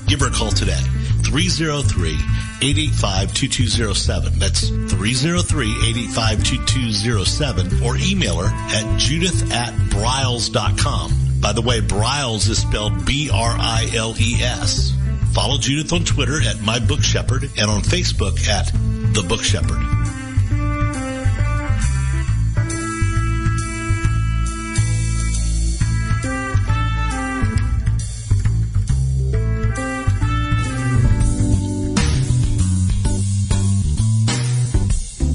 [SPEAKER 6] Give her a call today. 303-885-2207. That's 303-885-2207. Or email her at judith@briles.com. By the way, Briles is spelled B-R-I-L-E-S. Follow Judith on Twitter at My Book Shepherd and on Facebook at The Book Shepherd.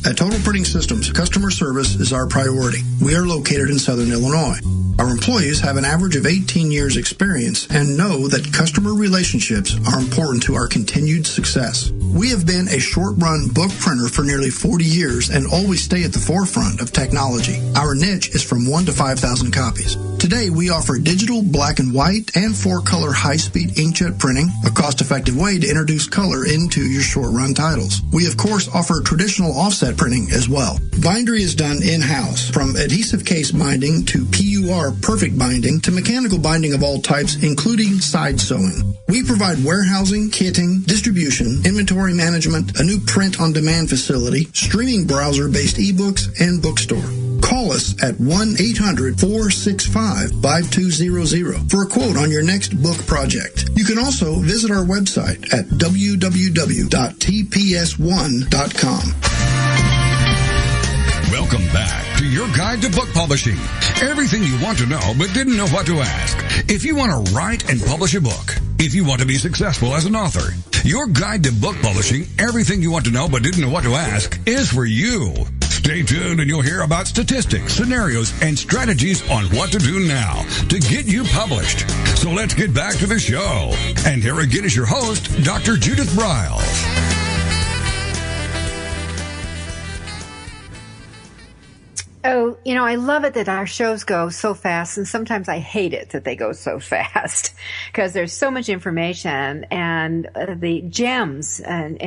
[SPEAKER 8] At Total Printing Systems, customer service is our priority. We are located in Southern Illinois. Our employees have an average of 18 years experience and know that customer relationships are important to our continued success. We have been a short-run book printer for nearly 40 years and always stay at the forefront of technology. Our niche is from 1 to 5,000 copies. Today, we offer digital, black and white, and 4-color high-speed inkjet printing, a cost-effective way to introduce color into your short-run titles. We, of course, offer traditional offset printing as well. Bindery is done in-house, from adhesive case binding to PUR perfect binding to mechanical binding of all types, including side sewing. We provide warehousing, kitting, distribution, inventory management, a new print-on-demand facility, streaming browser-based ebooks, and bookstore. Call us at 1-800-465-5200 for a quote on your next book project. You can also visit our website at www.tps1.com.
[SPEAKER 1] Welcome back to your guide to book publishing. Everything you want to know but didn't know what to ask. If you want to write and publish a book, if you want to be successful as an author, your guide to book publishing, everything you want to know but didn't know what to ask, is for you. Stay tuned and you'll hear about statistics, scenarios, and strategies on what to do now to get you published. So let's get back to the show. And here again is your host, Dr. Judith Briles.
[SPEAKER 2] Oh, I love it that our shows go so fast, and sometimes I hate it that they go so fast because there's so much information and the gems, and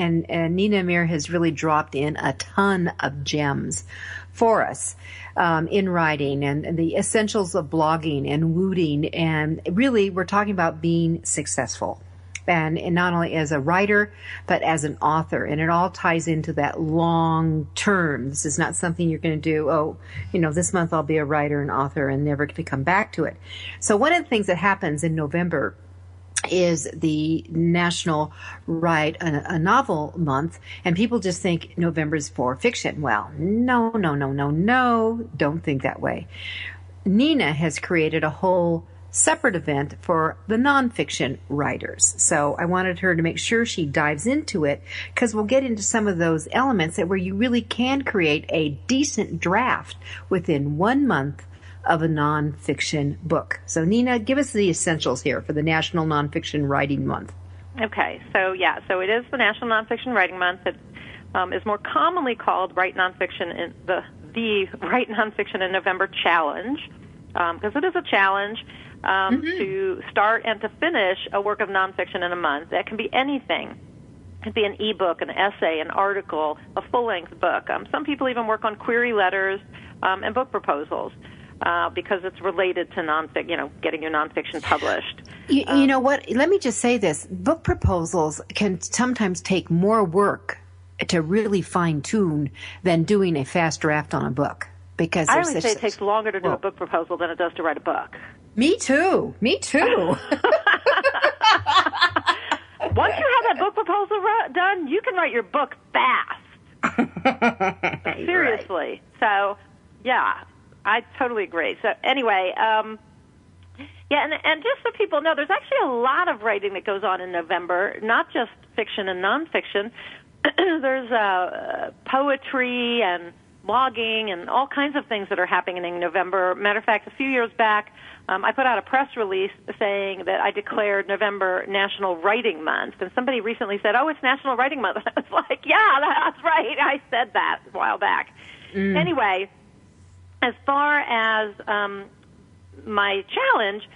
[SPEAKER 2] Nina Amir has really dropped in a ton of gems for us in writing and the essentials of blogging and wooting, and really we're talking about being successful. And not only as a writer, but as an author. And it all ties into that long term. This is not something you're going to do, this month I'll be a writer and author and never to come back to it. So one of the things that happens in November is the National Write a Novel Month, and people just think November is for fiction. Well, no, don't think that way. Nina has created a whole separate event for the nonfiction writers. So I wanted her to make sure she dives into it, because we'll get into some of those elements where you really can create a decent draft within 1 month of a nonfiction book. So Nina, give us the essentials here for the National Nonfiction Writing Month.
[SPEAKER 3] Okay, so it is the National Nonfiction Writing Month. It is more commonly called Write Nonfiction in the Write Nonfiction in November Challenge, because it is a challenge. To start and to finish a work of nonfiction in a month. That can be anything. It could be an ebook, an essay, an article, a full-length book. Some people even work on query letters and book proposals because it's related to nonfiction, getting your nonfiction published.
[SPEAKER 2] You know what? Let me just say this. Book proposals can sometimes take more work to really fine-tune than doing a fast draft on a book. Because
[SPEAKER 3] I always say it takes longer to do a book proposal than it does to write a book.
[SPEAKER 2] Me too.
[SPEAKER 3] Once you have that book proposal done, you can write your book fast. Seriously. Right. So, yeah, I totally agree. So, anyway, and just so people know, there's actually a lot of writing that goes on in November, not just fiction and nonfiction. There's poetry and blogging and all kinds of things that are happening in November. Matter of fact, a few years back, I put out a press release saying that I declared November National Writing Month. And somebody recently said, it's National Writing Month. I was like, yeah, that's right. I said that a while back. Anyway, as far as my challenge,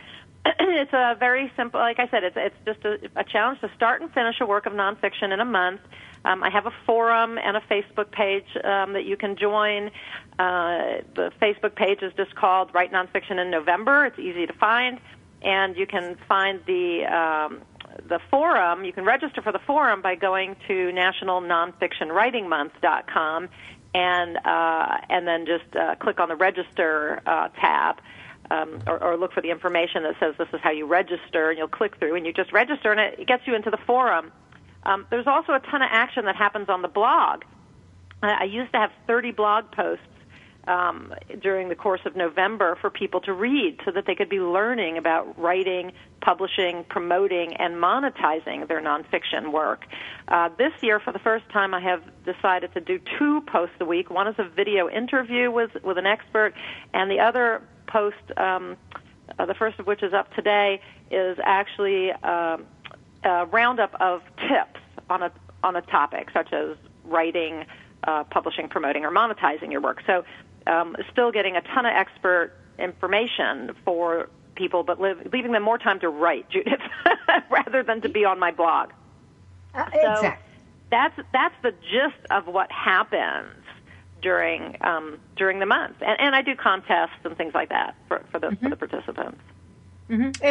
[SPEAKER 3] it's a very simple, like I said, it's just a challenge to start and finish a work of nonfiction in a month. I have a forum and a Facebook page that you can join. The Facebook page is just called Write Nonfiction in November. It's easy to find. And you can find the forum. You can register for the forum by going to nationalnonfictionwritingmonth.com and then just click on the register tab. Or look for the information that says this is how you register, and you'll click through, and you just register, and it gets you into the forum. There's also a ton of action that happens on the blog. I used to have 30 blog posts during the course of November for people to read so that they could be learning about writing, publishing, promoting, and monetizing their nonfiction work. This year, for the first time, I have decided to do 2 posts a week. One is a video interview with an expert, and the other post, the first of which is up today, is actually a roundup of tips on a topic such as writing, publishing, promoting, or monetizing your work. So still getting a ton of expert information for people, but leaving them more time to write, Judith, rather than to be on my blog.
[SPEAKER 2] Exactly.
[SPEAKER 3] So that's the gist of what happens during the month, and I do contests and things like that for the participants.
[SPEAKER 2] Mm-hmm.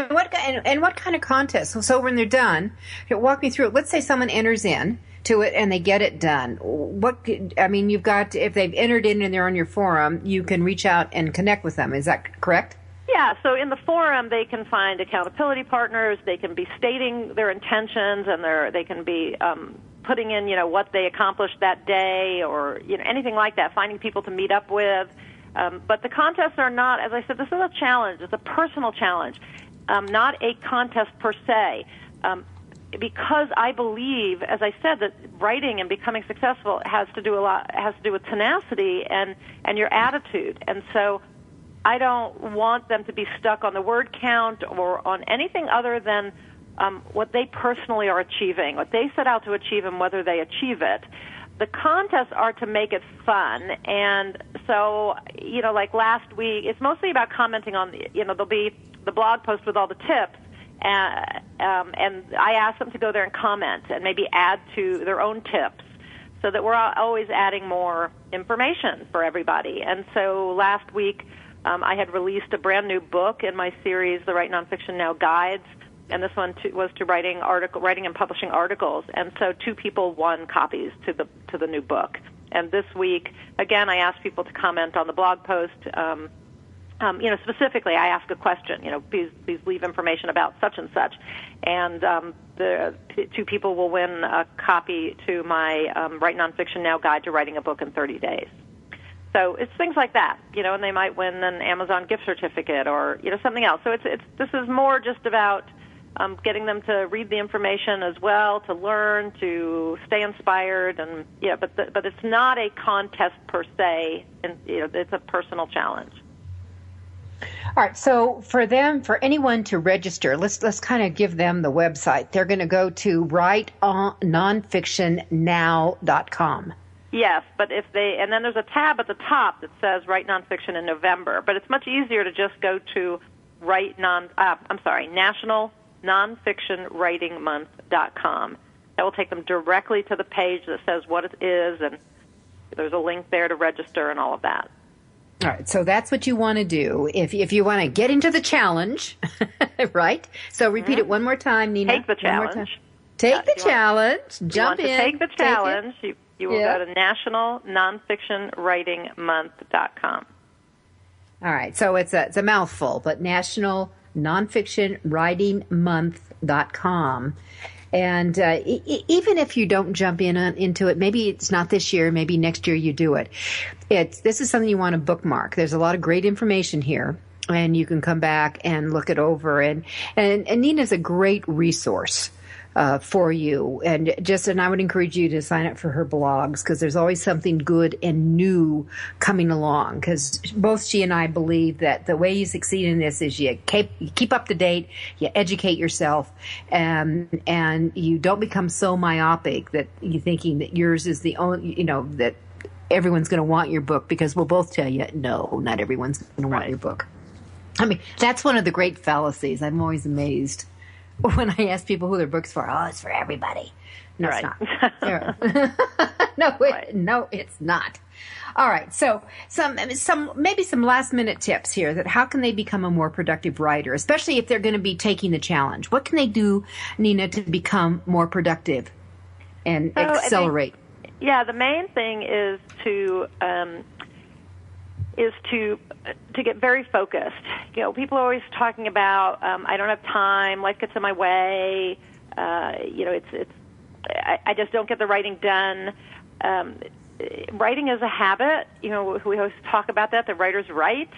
[SPEAKER 2] And what kind of contests? So when they're done, walk me through it. Let's say someone enters in to it and they get it done. You've got, if they've entered in and they're on your forum, you can reach out and connect with them. Is that correct?
[SPEAKER 3] Yeah, so in the forum, they can find accountability partners. They can be stating their intentions, and they can be putting in, what they accomplished that day or, anything like that, finding people to meet up with. But the contests are not, as I said, this is a challenge. It's a personal challenge, not a contest per se. Because I believe, as I said, that writing and becoming successful has to do with tenacity and your attitude. And so I don't want them to be stuck on the word count or on anything other than what they personally are achieving, what they set out to achieve and whether they achieve it. The contests are to make it fun. And so, like last week, it's mostly about commenting on, there'll be the blog post with all the tips. And I ask them to go there and comment and maybe add to their own tips so that we're always adding more information for everybody. And so last week I had released a brand new book in my series, The Write Nonfiction Now Guides, and this one was to writing and publishing articles. And so 2 people won copies to the new book. And this week, again, I asked people to comment on the blog post. Specifically, I ask a question, please leave information about such and such. And the 2 people will win a copy to my Write Nonfiction Now Guide to Writing a Book in 30 Days. So it's things like that, and they might win an Amazon gift certificate or, something else. So this is more just about getting them to read the information as well, to learn, to stay inspired, and but it's not a contest per se, and it's a personal challenge.
[SPEAKER 2] All right, so for anyone to register, let's kind of give them the website. They're going to go to writenonfictionnow.com.
[SPEAKER 3] Yes, but and then there's a tab at the top that says Write Nonfiction in November, but it's much easier to just go to National Nonfiction Writing Month.com. That will take them directly to the page that says what it is, and there's a link there to register and all of that.
[SPEAKER 2] All right, so that's what you want to do if you want to get into the challenge, right? So repeat it one more time, Nina.
[SPEAKER 3] Take the challenge.
[SPEAKER 2] Take the challenge. Jump in.
[SPEAKER 3] Take the challenge. You will go to nationalnonfictionwritingmonth.com.
[SPEAKER 2] All right, so it's a mouthful, but nationalnonfictionwritingmonth.com. And even if you don't jump into it, maybe it's not this year, maybe next year you do it. This is something you want to bookmark. There's a lot of great information here, and you can come back and look it over. And Nina's a great resource for you. And I would encourage you to sign up for her blogs because there's always something good and new coming along. Because both she and I believe that the way you succeed in this is you keep up to date, you educate yourself, and you don't become so myopic that you're thinking that yours is the only, that everyone's going to want your book, because we'll both tell you, no, not everyone's going to want your book. I mean, that's one of the great fallacies. I'm always amazed when I ask people who their book's for. Oh, it's for everybody. No, it's not. No, it's not. All right. So some last minute tips here that how can they become a more productive writer, especially if they're going to be taking the challenge? What can they do, Nina, to become more productive and accelerate?
[SPEAKER 3] The main thing is to get very focused. People are always talking about I don't have time, life gets in my way. I just don't get the writing done. Writing is a habit. We always talk about that. The writers write.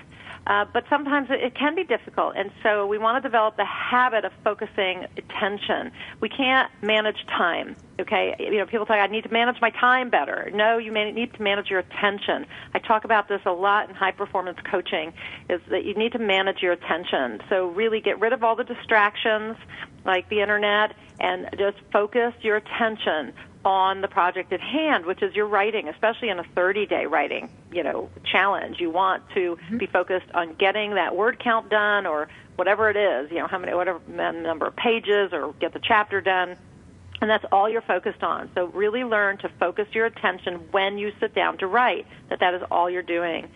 [SPEAKER 3] But sometimes it can be difficult, and so we want to develop the habit of focusing attention. We can't manage time, okay? People talk, I need to manage my time better. No, you need to manage your attention. I talk about this a lot in high-performance coaching, is that you need to manage your attention. So really get rid of all the distractions, like the Internet, and just focus your attention on the project at hand, which is your writing, especially in a 30-day writing, challenge. You want to be focused on getting that word count done, or whatever it is, whatever number of pages, or get the chapter done, and that's all you're focused on. So really learn to focus your attention when you sit down to write, that is all you're doing.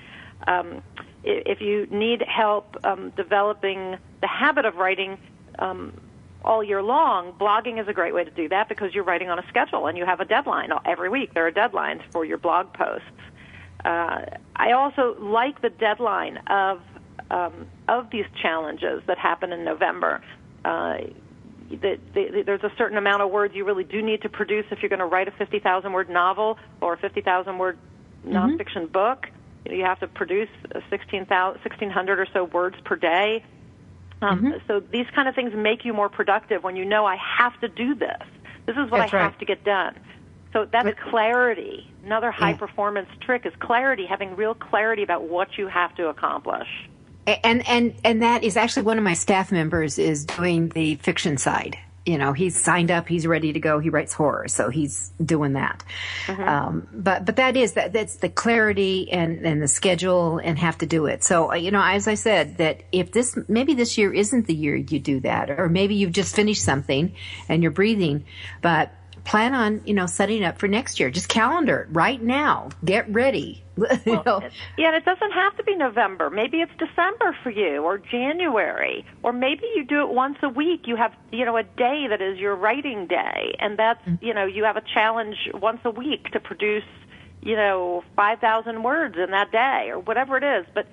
[SPEAKER 3] If you need help developing the habit of writing all year long, blogging is a great way to do that, because you're writing on a schedule and you have a deadline. Every week there are deadlines for your blog posts. I also like the deadline of these challenges that happen in November. there's a certain amount of words you really do need to produce if you're going to write a 50,000-word novel or a 50,000-word nonfiction book. You have to produce 1,600 or so words per day. So these kind of things make you more productive when you know, I have to do this. This is what I have to get done. So that's clarity. Another high-performance trick is clarity, having real clarity about what you have to accomplish.
[SPEAKER 2] And that is actually one of my staff members is doing the fiction side. He's signed up, he's ready to go, he writes horror, so he's doing that. But that's the clarity and the schedule and have to do it. So, as I said, that if maybe this year isn't the year you do that, or maybe you've just finished something and you're breathing, but plan on, setting up for next year. Just calendar it right now. Get ready.
[SPEAKER 3] And it doesn't have to be November. Maybe it's December for you, or January, or maybe you do it once a week. You have, a day that is your writing day, and that's, you have a challenge once a week to produce, 5,000 words in that day, or whatever it is. But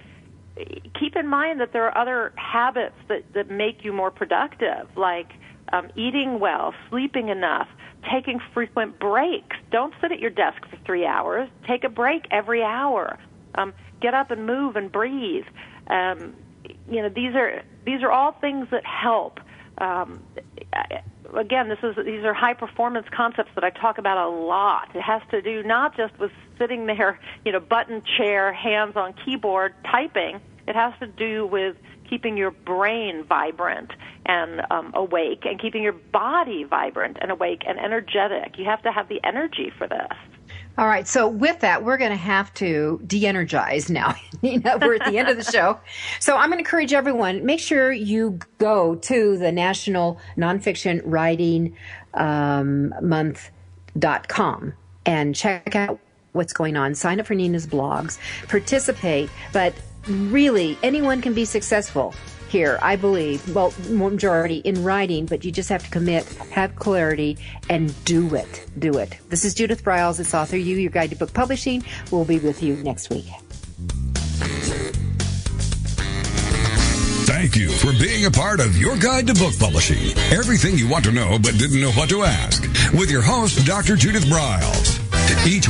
[SPEAKER 3] keep in mind that there are other habits that make you more productive, like eating well, sleeping enough, taking frequent breaks. Don't sit at your desk for 3 hours. Take a break every hour. Get up and move and breathe. These are all things that help. Again, these are high performance concepts that I talk about a lot. It has to do not just with sitting there, button chair, hands on keyboard typing. It has to do with keeping your brain vibrant and awake, and keeping your body vibrant and awake and energetic. You have to have the energy for this.
[SPEAKER 2] All right. So with that, we're going to have to de-energize now. We're at the end of the show. So I'm going to encourage everyone, make sure you go to the National Nonfiction Writing Month.com and check out what's going on. Sign up for Nina's blogs. Participate. But really, anyone can be successful here, I believe. Well, majority in writing, but you just have to commit, have clarity, and do it. Do it. This is Judith Briles. It's AuthorU, your guide to book publishing. We'll be with you next week.
[SPEAKER 1] Thank you for being a part of Your Guide to Book Publishing. Everything you want to know but didn't know what to ask. With your host, Dr. Judith Briles. Each